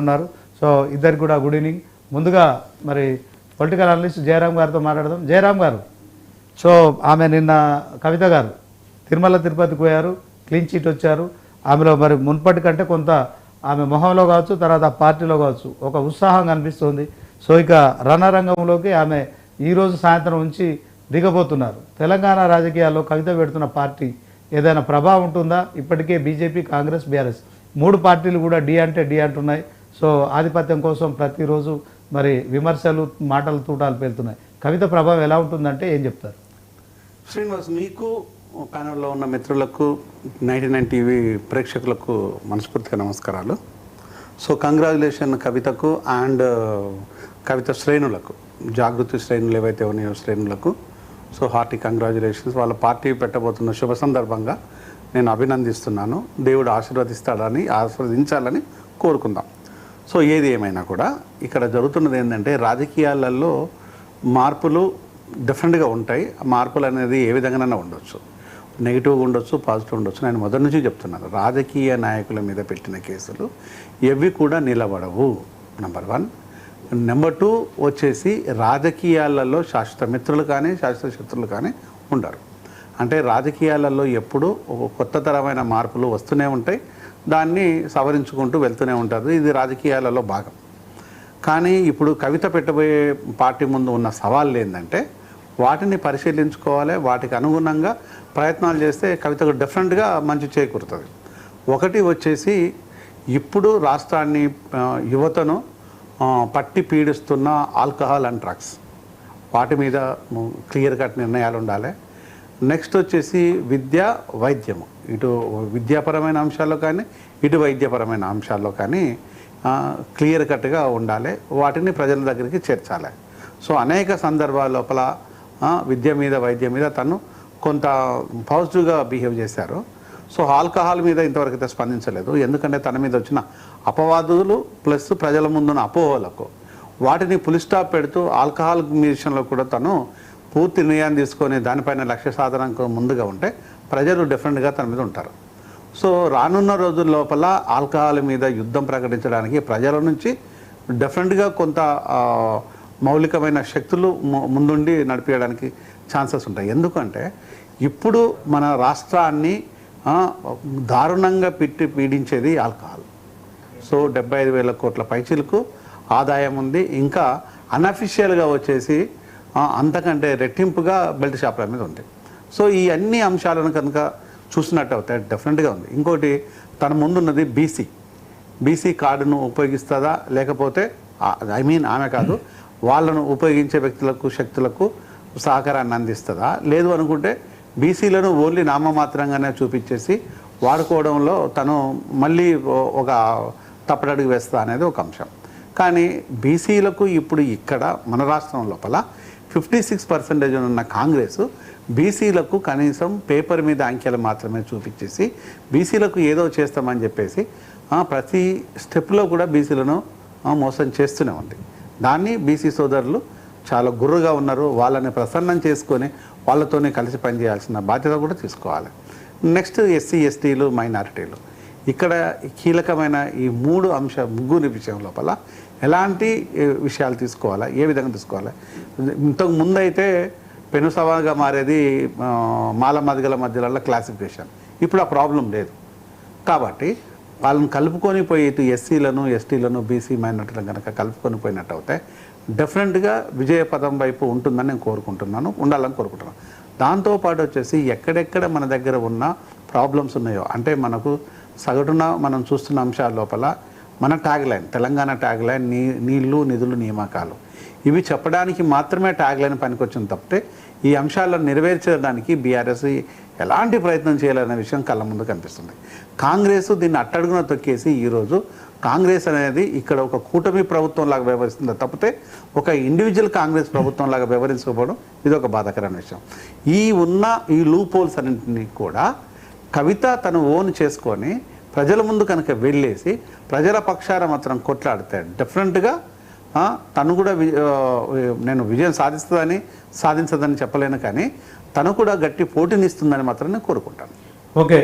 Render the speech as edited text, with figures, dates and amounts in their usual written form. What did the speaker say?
ఉన్నారు. సో ఇద్దరికి కూడా గుడ్ ఈవినింగ్. ముందుగా మరి పొలిటికల్ అనలిస్ట్ జయరాం గారితో మాట్లాడదాం. జయరాం గారు, సో ఆమె నిన్న కవిత గారు తిరుమల తిరుపతికి పోయారు, క్లీన్ చీట్ వచ్చారు. ఆమెలో మరి మున్పటి కంటే కొంత ఆమె మొహంలో కావచ్చు, తర్వాత పార్టీలో కావచ్చు ఒక ఉత్సాహం కనిపిస్తుంది. సో ఇక రణరంగంలోకి ఆమె ఈరోజు సాయంత్రం నుంచి దిగబోతున్నారు. తెలంగాణ రాజకీయాల్లో కవిత పెడుతున్న పార్టీ ఏదైనా ప్రభావం ఉంటుందా? ఇప్పటికే బీజేపీ, కాంగ్రెస్, బీఆర్ఎస్ మూడు పార్టీలు కూడా డి అంటే డి అంటున్నాయి. సో ఆధిపత్యం కోసం ప్రతిరోజు మరి విమర్శలు, మాటలు, తూటాలు పేలుతున్నాయి. కవిత ప్రభావం ఎలా ఉంటుందంటే ఏం చెప్తారు? శ్రీనివాస్, మీకు ప్యానల్లో ఉన్న మిత్రులకు, 99 టీవీ ప్రేక్షకులకు మనస్ఫూర్తిగా నమస్కారాలు. సో కంగ్రాచులేషన్ కవితకు అండ్ కవిత శ్రేణులకు, జాగృతి శ్రేణులు ఏవైతే ఉన్నాయో శ్రేణులకు సో హార్టీ కంగ్రాచులేషన్స్. వాళ్ళ పార్టీ పెట్టబోతున్న శుభ సందర్భంగా నేను అభినందిస్తున్నాను. దేవుడు ఆశీర్వదించాలని కోరుకుందాం. సో ఏది ఏమైనా కూడా ఇక్కడ జరుగుతున్నది ఏంటంటే, రాజకీయాలలో మార్పులు డిఫరెంట్గా ఉంటాయి. మార్పులు అనేది ఏ విధంగానైనా ఉండొచ్చు, నెగిటివ్గా ఉండొచ్చు, పాజిటివ్ ఉండొచ్చు. నేను మొదటి నుంచి చెప్తున్నాను, రాజకీయ నాయకుల మీద పెట్టిన కేసులు ఎవి కూడా నిలబడవు. నెంబర్ 1. నెంబర్ 2 వచ్చేసి రాజకీయాలలో శాశ్వత మిత్రులు కానీ శాశ్వత శత్రులు కానీ ఉండరు. అంటే రాజకీయాలలో ఎప్పుడూ కొత్త తరమైన మార్పులు వస్తూనే ఉంటాయి, దాన్ని సవరించుకుంటూ వెళ్తూనే ఉంటారు. ఇది రాజకీయాలలో భాగం. కానీ ఇప్పుడు కవిత పెట్టబోయే పార్టీ ముందు ఉన్న సవాళ్ళు ఏంటంటే, వాటిని పరిశీలించుకోవాలి, వాటికి అనుగుణంగా ప్రయత్నాలు చేస్తే కవితకు డెఫినెట్గా మంచి చేకూరుతుంది. ఒకటి వచ్చేసి, ఇప్పుడు రాష్ట్రాన్ని యువతను పట్టి పీడిస్తున్న ఆల్కహాల్ అండ్ డ్రగ్స్, వాటి మీద క్లియర్ కట్ నిర్ణయాలు ఉండాలి. నెక్స్ట్ వచ్చేసి విద్య, వైద్యము, ఇటు విద్యాపరమైన అంశాల్లో కానీ ఇటు వైద్యపరమైన అంశాల్లో కానీ క్లియర్ కట్గా ఉండాలి. వాటిని ప్రజల దగ్గరికి చేర్చాలి. సో అనేక సందర్భాల లోపల విద్య మీద, వైద్యం మీద తను కొంత పాజిటివ్గా బిహేవ్ చేశారు. సో ఆల్కహాల్ మీద ఇంతవరకు అయితే స్పందించలేదు. ఎందుకంటే తన మీద వచ్చిన అపవాదులు ప్లస్ ప్రజల ముందున్న అపోహలకు వాటిని పులి స్టాప్ పెడుతూ ఆల్కహాల్ విషయంలో కూడా తను పూర్తి నిర్ణయాన్ని తీసుకొని దానిపైన లక్ష్య సాధనకు ముందుగా ఉంటే ప్రజలు డెఫినెట్గా తన మీద ఉంటారు. సో రానున్న రోజుల లోపల ఆల్కహాల్ మీద యుద్ధం ప్రకటించడానికి ప్రజల నుంచి డెఫినెట్గా కొంత మౌలికమైన శక్తులు ముందుండి నడిపించడానికి ఛాన్సెస్ ఉంటాయి. ఎందుకంటే ఇప్పుడు మన రాష్ట్రాన్ని దారుణంగా పీడించేది ఆల్కహాల్. సో 75,000 కోట్ల పైచీలకు ఆదాయం ఉంది. ఇంకా అన్అఫిషియల్గా వచ్చేసి అంతకంటే రెట్టింపుగా బెల్ట్ షాపుల మీద ఉంది. సో ఈ అన్ని అంశాలను కనుక చూసినట్టు అవుతాయి, డెఫినెట్గా ఉంది. ఇంకోటి, తన ముందున్నది బీసీ కార్డును ఉపయోగిస్తుందా, లేకపోతే ఆమె కాదు, వాళ్ళను ఉపయోగించే వ్యక్తులకు, శక్తులకు సహకారాన్ని అందిస్తుందా, లేదు అనుకుంటే బీసీలను ఓన్లీ నామమాత్రంగానే చూపించేసి వాడుకోవడంలో తను మళ్ళీ ఒక తప్పటడుగు వేస్తా అనేది ఒక అంశం. కానీ బీసీలకు ఇప్పుడు ఇక్కడ మన రాష్ట్రం లోపల 56% ఉన్న కాంగ్రెస్ బీసీలకు కనీసం పేపర్ మీద అంకెలు మాత్రమే చూపించేసి బీసీలకు ఏదో చేస్తామని చెప్పేసి ప్రతి స్టెప్లో కూడా బీసీలను మోసం చేస్తూనే ఉంది. దాన్ని బీసీ సోదరులు చాలా గుర్రుగా ఉన్నారు. వాళ్ళని ప్రసన్నం చేసుకొని వాళ్ళతోనే కలిసి పనిచేయాల్సిన బాధ్యత కూడా తీసుకోవాలి. నెక్స్ట్ ఎస్సీ, ఎస్టీలు, మైనారిటీలు, ఇక్కడ కీలకమైన ఈ ముగ్గురి విషయం లోపల ఎలాంటి విషయాలు తీసుకోవాలా, ఏ విధంగా తీసుకోవాలి. ఇంతకు ముందు అయితే పెనుసవాగా మారేది మాల మదిగల మధ్యలో క్లాసిఫికేషన్. ఇప్పుడు ఆ ప్రాబ్లం లేదు. కాబట్టి వాళ్ళని కలుపుకొని పోయి ఇటు ఎస్సీలను, ఎస్టీలను, బీసీ, మైనారిటీలను కనుక కలుపుకొని పోయినట్టు అయితే డెఫినెట్గా విజయపథం వైపు ఉంటుందని నేను కోరుకుంటున్నాను, ఉండాలని కోరుకుంటున్నాను. దాంతోపాటు వచ్చేసి ఎక్కడెక్కడ మన దగ్గర ఉన్న ప్రాబ్లమ్స్ ఉన్నాయో, అంటే మనకు సగటున మనం చూస్తున్న అంశాల లోపల మన ట్యాగ్లైన్, తెలంగాణ ట్యాగ్లైన్ నీళ్లు, నిధులు, నియామకాలు, ఇవి చెప్పడానికి మాత్రమే ట్యాగ్లైన్ పనికొచ్చింది తప్పితే ఈ అంశాలను నెరవేర్చడానికి బీఆర్ఎస్ ఎలాంటి ప్రయత్నం చేయాలనే విషయం కళ్ళ ముందు కనిపిస్తుంది. కాంగ్రెస్ దీన్ని అట్టడుగున తొక్కేసి ఈరోజు కాంగ్రెస్ అనేది ఇక్కడ ఒక కూటమి ప్రభుత్వం లాగా వ్యవహరిస్తుంది తప్పితే ఒక ఇండివిజువల్ కాంగ్రెస్ ప్రభుత్వం లాగా వ్యవహరించకపోవడం ఇది ఒక బాధాకరమైన విషయం. ఈ లూప్ హోల్స్ అన్నింటినీ కూడా కవిత తను ఓన్ చేసుకొని ప్రజల ముందు కనుక వెళ్ళేసి ప్రజల పక్షాన మాత్రం కొట్లాడితే డెఫినెట్గా తను కూడా నేను విజయం సాధించదని చెప్పలేను, కానీ తను కూడా గట్టి పోటీనిస్తుందని మాత్రం నేను కోరుకుంటాను. ఓకే.